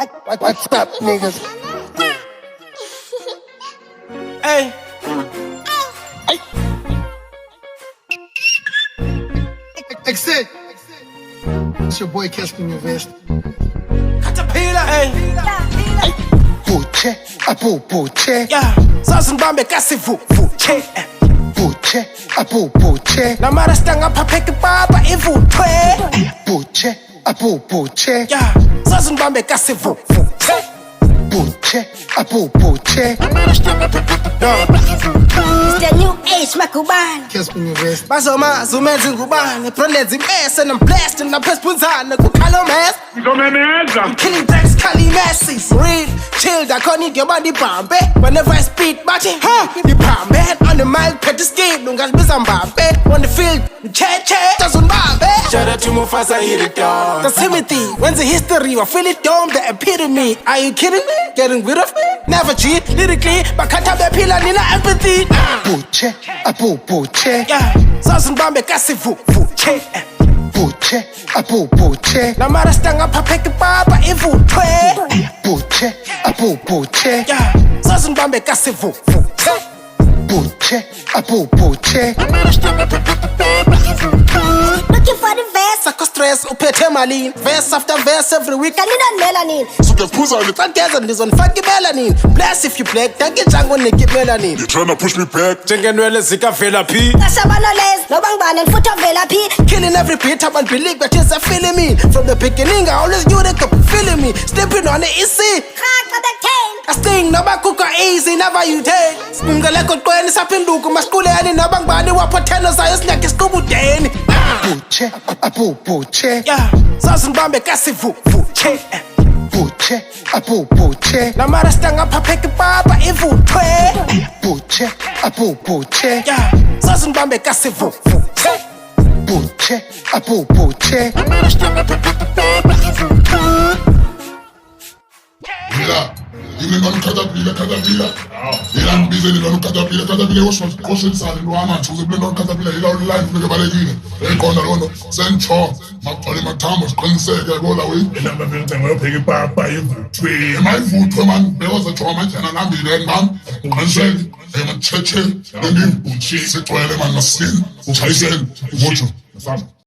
What's up, niggas? Hey. Exit. It's your boy Casper New Vest. Caterpillar, hey. Puche, apu puche. Yeah. Sasa mbambe kasi vuche. Puche, apu puche. Na mara stanga papeke baba ivuthwe. Puche, apu puche. Yeah. Sasa mbambe kasi vuche. Puche, apu puche. It's the new age makubani. Casper New Vest. Bazoma zumenza ngubane pronezi bese and I'm blessed and I'm pespunzana kukhalo mess. I'm killing decks, Cali Messi. Real, chill, I can't need your body bambe. Whenever I speak, batting, the bambe. On the mic, pet the skin, don't got busy bambe. On the field, che, doesn't bambe. Shout out to Mufasa, hit it down. That's Timothy, when's the history? I feel it down, the epitome. Are you kidding me? Getting rid of me? Never cheat, lyrically, but can't have the pillar, nina empathy. Puche, apu puche. Yeah, Sasa Bambe kasi vuche. Puche, apu puche. Na mara stanga papeke baba ivuthwe. Puche, apu puche. Yeah, Sasa Bambe kasi vuche. Puche, apu puche. Looking for the verse. Sako stress uphethe malini. Verse after verse every week. Kanina melanin. Sukaphuza le Fageza ndizonifaka melanin. Bless if you black, take jango niki melanin. you tryna push me back. Njengenwele zikavela phi. Kashabana les. Nobangibane nfutha vela phi. Killing every beat, I want believe that it's a feeling me. From the beginning, I always knew they could feeling me. Stepping on the easy. Crack for the cane. I sting, no bakuka easy, never you take. Skungaleko kweni sapinduku, maskuleni, no bangbani, wapoteno, sayo snack is kubudeni. Puche, apu puche. Yeah, Sasa Bambe kasi vuche. Puche, apu puche. Na mara stanga papeke baba ivuthwe. Puche, apu puche. Yeah, Sasa Bambe kasi vuche. Puche, apu puche. Mira, yule ngani caterpillar. Ila mbize ni ngani caterpillar washoshensana ndoamanthi uze kule ngani caterpillar ila life ngebalekile. Ekhona lona sencho, makugcwala imathambo siqiniseke kola wethu. Elamba vele uthi ngiyobheka ipapa ivuthwe. Emayivuthwe man, beyoze joma manjana nambile ngam. Qiniseke, emacheche, ngibuthi sigcwele man nasini. Uchayiseni, uvuthwe. Nafamba.